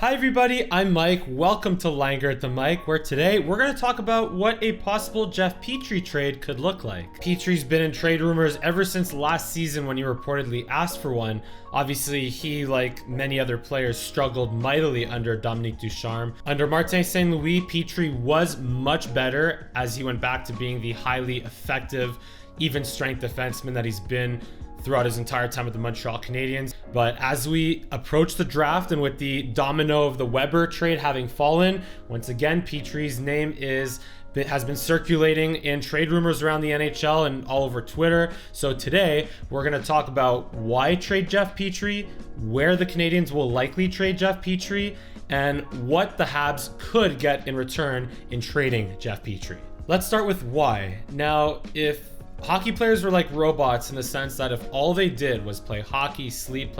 Hi everybody, I'm Mike. Welcome to Langer at the Mic, where today we're going to talk about what a possible Jeff Petry trade could look like. Petry's been in trade rumors ever since last season when he reportedly asked for one. Obviously, he, like many other players, struggled mightily under Dominique Ducharme. Under Martin St. Louis, Petry was much better as he went back to being the highly effective, even strength defenseman that he's been throughout his entire time with the Montreal Canadiens. But as we approach the draft and with the domino of the Weber trade having fallen, once again, Petry's name has been circulating in trade rumors around the NHL and all over Twitter. So today we're going to talk about why trade Jeff Petry, where the Canadiens will likely trade Jeff Petry, and what the Habs could get in return in trading Jeff Petry. Let's start with why. Now, if hockey players were like robots in the sense that if all they did was play hockey, sleep,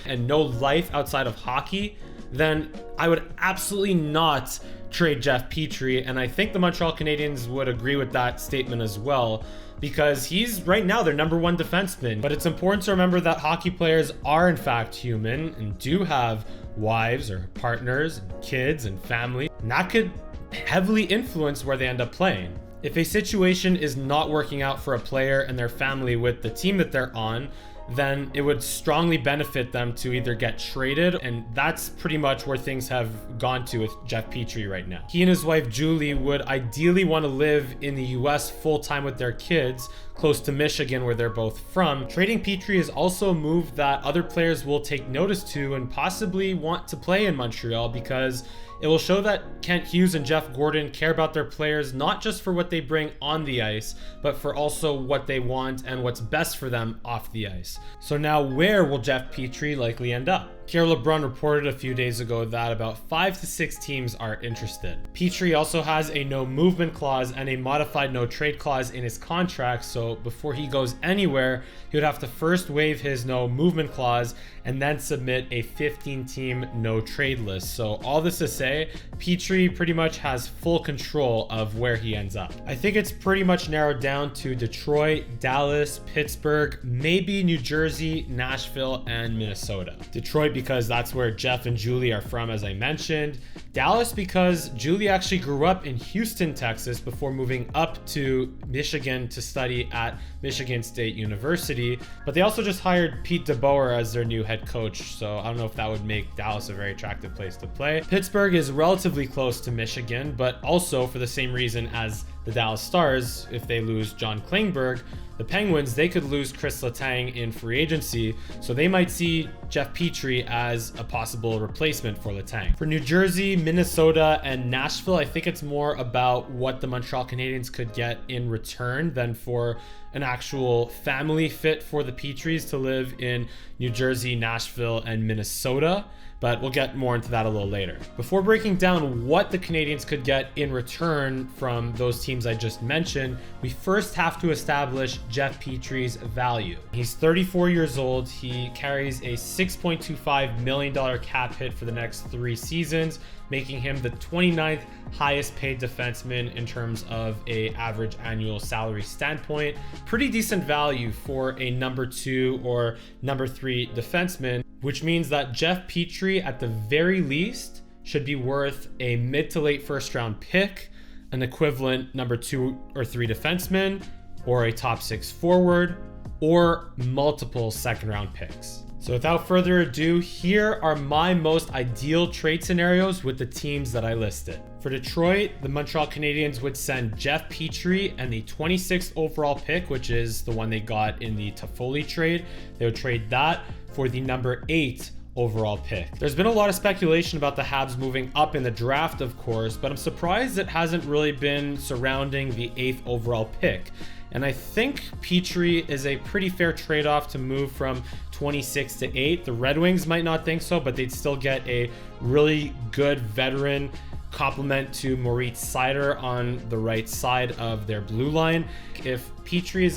and no life outside of hockey, then I would absolutely not trade Jeff Petry. And I think the Montreal Canadiens would agree with that statement as well, because he's right now their number one defenseman. But it's important to remember that hockey players are in fact human and do have wives or partners and kids and family, and that could heavily influence where they end up playing. If a situation is not working out for a player and their family with the team that they're on, then it would strongly benefit them to either get traded, and that's pretty much where things have gone to with Jeff Petry right now. He and his wife Julie would ideally want to live in the US full-time with their kids, close to Michigan where they're both from. Trading Petry is also a move that other players will take notice to and possibly want to play in Montreal, because it will show that Kent Hughes and Jeff Gordon care about their players, not just for what they bring on the ice, but for also what they want and what's best for them off the ice. So now where will Jeff Petry likely end up? Pierre LeBrun reported a few days ago that about 5 to 6 teams are interested. Petry also has a no movement clause and a modified no trade clause in his contract, so before he goes anywhere, he would have to first waive his no movement clause and then submit a 15-team no trade list. So all this to say, Petry pretty much has full control of where he ends up. I think it's pretty much narrowed down to Detroit, Dallas, Pittsburgh, maybe New Jersey, Nashville, and Minnesota. Detroit because that's where Jeff and Julie are from, as I mentioned. Dallas because Julie actually grew up in Houston, Texas before moving up to Michigan to study at Michigan State University. But they also just hired Pete DeBoer as their new head coach, so I don't know if that would make Dallas a very attractive place to play. Pittsburgh is relatively close to Michigan, but also for the same reason as the Dallas Stars. If they lose John Klingberg, the Penguins, they could lose Chris Letang in free agency, so they might see Jeff Petry as a possible replacement for Letang. For New Jersey, Minnesota, and Nashville, I think it's more about what the Montreal Canadiens could get in return than for an actual family fit for the Petrys to live in New Jersey, Nashville, and Minnesota. But we'll get more into that a little later. Before breaking down what the Canadiens could get in return from those teams I just mentioned, we first have to establish Jeff Petry's value. He's 34 years old. He carries a $6.25 million cap hit for the next 3 seasons, making him the 29th highest paid defenseman in terms of a average annual salary standpoint. Pretty decent value for a number 2 or number 3 defenseman, which means that Jeff Petry at the very least should be worth a mid to late first round pick, an equivalent number 2 or 3 defenseman, or a top 6 forward, or multiple second round picks. So without further ado, here are my most ideal trade scenarios with the teams that I listed. For Detroit, the Montreal Canadiens would send Jeff Petry and the 26th overall pick, which is the one they got in the Toffoli trade. They would trade that for the number 8 overall pick. There's been a lot of speculation about the Habs moving up in the draft, of course, but I'm surprised it hasn't really been surrounding the 8th overall pick. And I think Petry is a pretty fair trade-off to move from 26 to 8. The Red Wings might not think so, but they'd still get a really good veteran complement to Moritz Seider on the right side of their blue line. If Petry is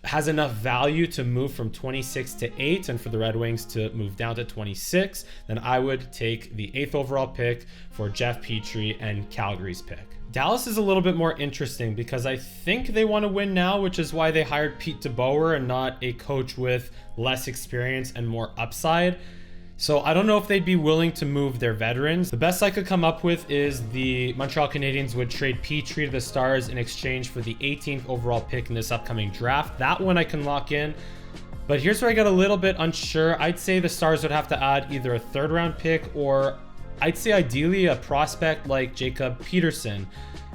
has enough value to move from 26 to 8 and for the Red Wings to move down to 26, then I would take the 8th overall pick for Jeff Petry and Calgary's pick. Dallas is a little bit more interesting because I think they want to win now, which is why they hired Pete DeBoer and not a coach with less experience and more upside. So I don't know if they'd be willing to move their veterans. The best I could come up with is the Montreal Canadiens would trade Petry to the Stars in exchange for the 18th overall pick in this upcoming draft. That one I can lock in. But here's where I got a little bit unsure. I'd say the Stars would have to add either a 3rd round pick, or I'd say ideally a prospect like Jacob Peterson.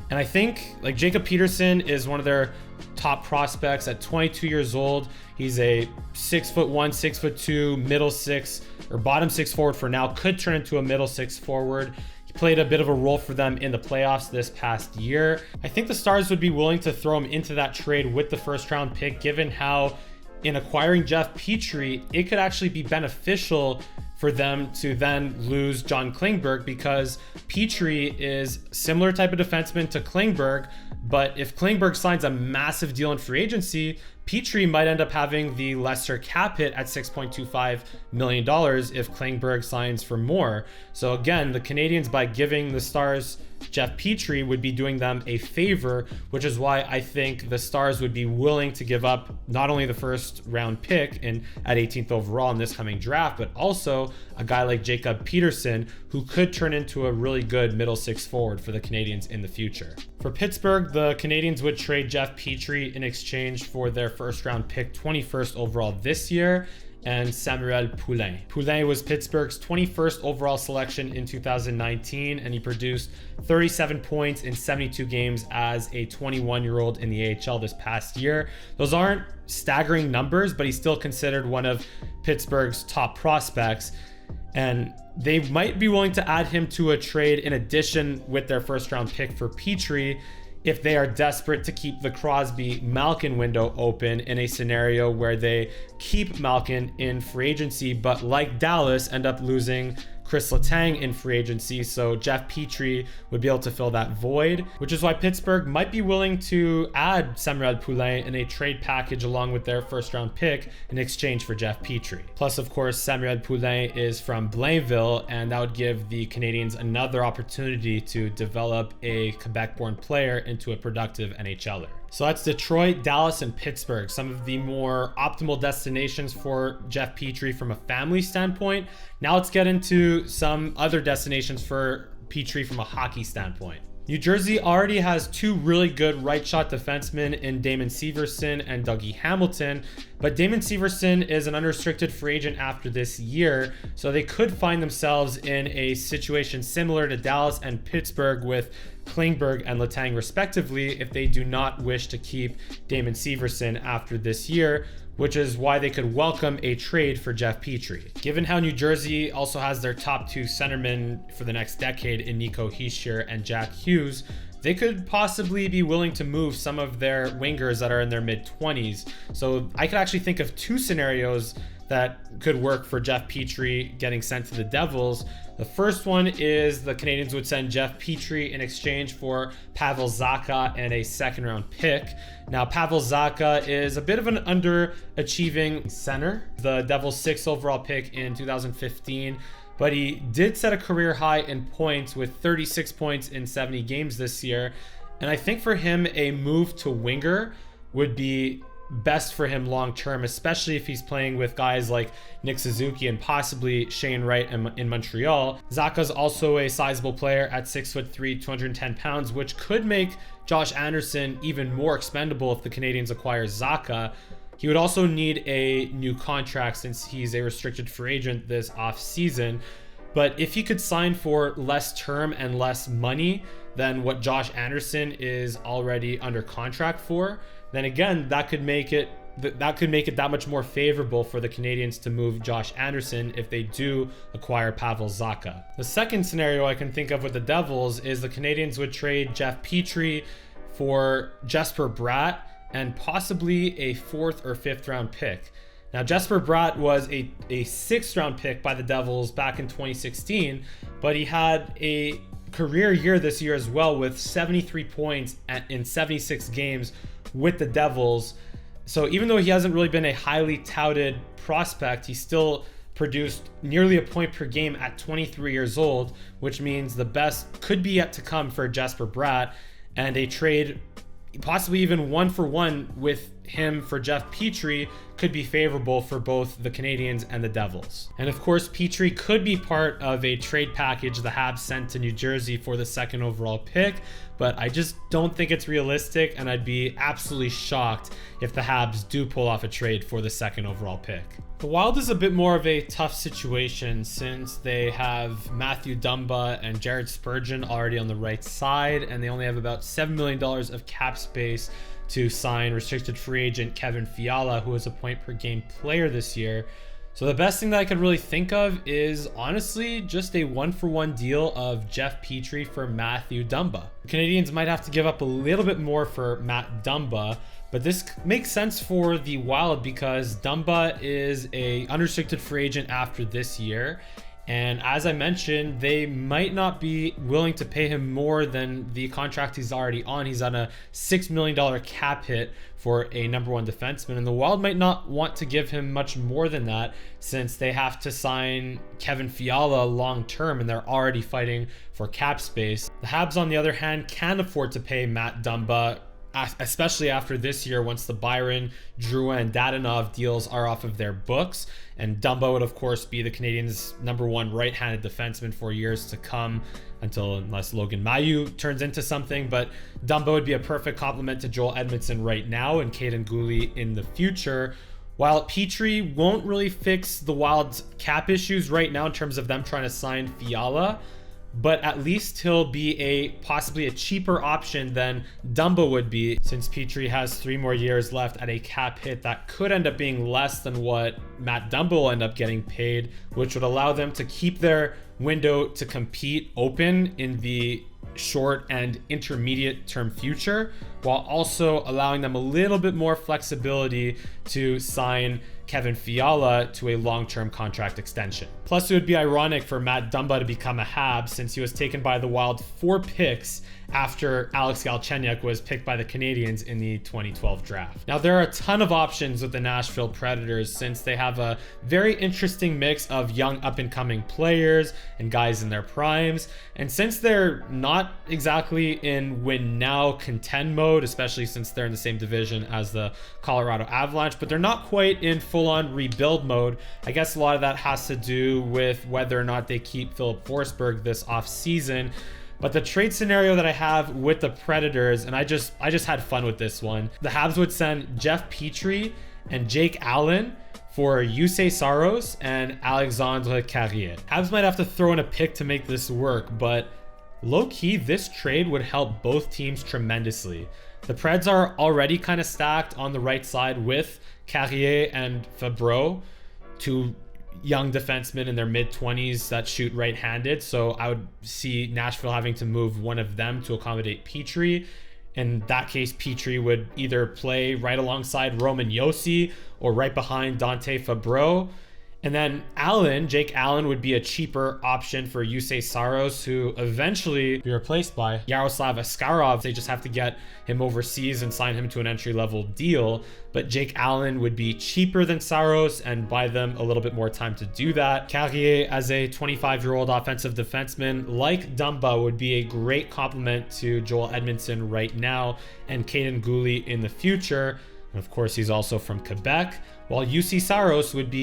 And I think like Jacob Peterson is one of their top prospects at 22 years old. He's a 6'1", 6'2", middle six or bottom six forward for now, could turn into a middle six forward. He played a bit of a role for them in the playoffs this past year. I think the Stars would be willing to throw him into that trade with the 1st round pick, given how in acquiring Jeff Petry, it could actually be beneficial for them to then lose John Klingberg, because Petry is similar type of defenseman to Klingberg. But if Klingberg signs a massive deal in free agency, Petry might end up having the lesser cap hit at $6.25 million if Klingberg signs for more. So again, the Canadiens, by giving the Stars Jeff Petry, would be doing them a favor, which is why I think the Stars would be willing to give up not only the 1st round pick at 18th overall in this coming draft, but also a guy like Jacob Peterson, who could turn into a really good middle six forward for the Canadiens in the future. For Pittsburgh, the Canadiens would trade Jeff Petry in exchange for their 1st round pick, 21st overall this year, and Samuel Poulin. Poulin was Pittsburgh's 21st overall selection in 2019, and he produced 37 points in 72 games as a 21-year-old in the AHL this past year. Those aren't staggering numbers, but he's still considered one of Pittsburgh's top prospects, and they might be willing to add him to a trade in addition with their 1st round pick for Petry if they are desperate to keep the Crosby-Malkin window open in a scenario where they keep Malkin in free agency, but like Dallas, end up losing Chris Letang in free agency. So Jeff Petry would be able to fill that void, which is why Pittsburgh might be willing to add Samuel Poulin in a trade package along with their 1st round pick in exchange for Jeff Petry. Plus, of course, Samuel Poulin is from Blainville, and that would give the Canadiens another opportunity to develop a Quebec-born player into a productive NHLer. So that's Detroit, Dallas, and Pittsburgh, some of the more optimal destinations for Jeff Petry from a family standpoint. Now let's get into some other destinations for Petry from a hockey standpoint. New Jersey already has 2 really good right shot defensemen in Damon Severson and Dougie Hamilton, but Damon Severson is an unrestricted free agent after this year, so they could find themselves in a situation similar to Dallas and Pittsburgh with Klingberg and Letang respectively if they do not wish to keep Damon Severson after this year, which is why they could welcome a trade for Jeff Petry. Given how New Jersey also has their top 2 centermen for the next decade in Nico Hischier and Jack Hughes, they could possibly be willing to move some of their wingers that are in their mid-20s. So I could actually think of 2 scenarios that could work for Jeff Petry getting sent to the Devils. The first one is the Canadiens would send Jeff Petry in exchange for Pavel Zacha and a 2nd round pick. Now, Pavel Zacha is a bit of an underachieving center, the Devils' 6th overall pick in 2015, but he did set a career high in points with 36 points in 70 games this year. And I think for him, a move to winger would be best for him long term, especially if he's playing with guys like Nick Suzuki and possibly Shane Wright in Montreal. Zacha's also a sizable player at 6'3", 210 pounds, which could make Josh Anderson even more expendable if the Canadiens acquire Zacha. He would also need a new contract since he's a restricted free agent this offseason. But if he could sign for less term and less money than what Josh Anderson is already under contract for, then again, that could make it that much more favorable for the Canadiens to move Josh Anderson if they do acquire Pavel Zacha. The second scenario I can think of with the Devils is the Canadiens would trade Jeff Petry for Jesper Bratt and possibly a 4th or 5th round pick. Now, Jesper Bratt was a 6th round pick by the Devils back in 2016, but he had a career year this year as well with 73 points in 76 games with the Devils. So even though he hasn't really been a highly touted prospect, he still produced nearly a point per game at 23 years old, which means the best could be yet to come for Jesper Bratt, and a trade possibly even 1-for-1 with him for Jeff Petry could be favorable for both the Canadiens and the Devils. And of course, Petry could be part of a trade package the Habs sent to New Jersey for the 2nd overall pick, but I just don't think it's realistic, and I'd be absolutely shocked if the Habs do pull off a trade for the 2nd overall pick. The Wild is a bit more of a tough situation since they have Matthew Dumba and Jared Spurgeon already on the right side, and they only have about $7 million of cap space to sign restricted free agent Kevin Fiala, who was a point-per-game player this year. So the best thing that I could really think of is honestly just a one-for-one deal of Jeff Petry for Matthew Dumba. The Canadiens might have to give up a little bit more for Matt Dumba, but this makes sense for the Wild because Dumba is a unrestricted free agent after this year. And as I mentioned, they might not be willing to pay him more than the contract he's already on. He's on a $6 million cap hit for a #1 defenseman. And the Wild might not want to give him much more than that since they have to sign Kevin Fiala long term and they're already fighting for cap space. The Habs, on the other hand, can afford to pay Matt Dumba, especially after this year once the Byron, Drouin, and Dadonov deals are off of their books. And Dumba would, of course, be the Canadiens' #1 right-handed defenseman for years to come, unless Logan Mailloux turns into something. But Dumba would be a perfect complement to Joel Edmondson right now and Caden Gooley in the future. While Petry won't really fix the Wild's cap issues right now in terms of them trying to sign Fiala, but at least he'll be possibly a cheaper option than Dumba would be, since Petry has 3 more years left at a cap hit that could end up being less than what Matt Dumba will end up getting paid, which would allow them to keep their window to compete open in the short and intermediate term future, while also allowing them a little bit more flexibility to sign Kevin Fiala to a long-term contract extension. Plus, it would be ironic for Matt Dumba to become a Habs since he was taken by the Wild 4 picks after Alex Galchenyuk was picked by the Canadiens in the 2012 draft. Now, there are a ton of options with the Nashville Predators since they have a very interesting mix of young up-and-coming players and guys in their primes. And since they're not exactly in win-now contend mode, especially since they're in the same division as the Colorado Avalanche, but they're not quite in full-on rebuild mode. I guess a lot of that has to do with whether or not they keep Philip Forsberg this offseason. But the trade scenario that I have with the Predators, and I just had fun with this one. The Habs would send Jeff Petry and Jake Allen for Jussi Saros and Alexandre Carrier. Habs might have to throw in a pick to make this work, but low-key, this trade would help both teams tremendously. The Preds are already kind of stacked on the right side with Carrier and Fabreau, 2 young defensemen in their mid-20s that shoot right-handed. So I would see Nashville having to move one of them to accommodate Petry. In that case, Petry would either play right alongside Roman Josi or right behind Dante Fabreau. And then Jake Allen would be a cheaper option for Jussi Saros, who eventually be replaced by Yaroslav Askarov. They just have to get him overseas and sign him to an entry-level deal. But Jake Allen would be cheaper than Saros and buy them a little bit more time to do that. Carrier, as a 25-year-old offensive defenseman like Dumba, would be a great complement to Joel Edmondson right now and Caden Gooley in the future. And of course, he's also from Quebec, while Jussi Saros would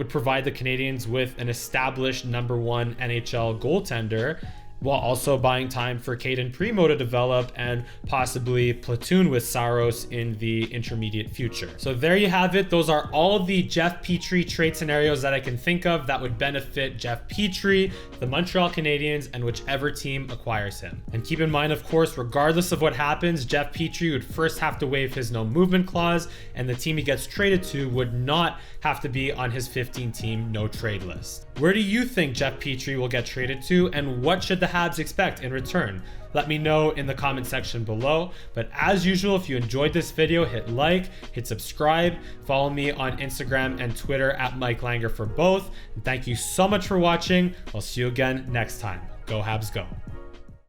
provide the Canadiens with an established #1 NHL goaltender, while also buying time for Caden Primo to develop and possibly platoon with Saros in the intermediate future. So there you have it. Those are all the Jeff Petry trade scenarios that I can think of that would benefit Jeff Petry, the Montreal Canadiens, and whichever team acquires him. And keep in mind, of course, regardless of what happens, Jeff Petry would first have to waive his no movement clause, and the team he gets traded to would not have to be on his 15-team no trade list. Where do you think Jeff Petry will get traded to, and what should the Habs expect in return? Let me know in the comment section below. But as usual, if you enjoyed this video, hit like, hit subscribe, follow me on Instagram and Twitter at Mike Langer for both. And thank you so much for watching. I'll see you again next time. Go Habs, go.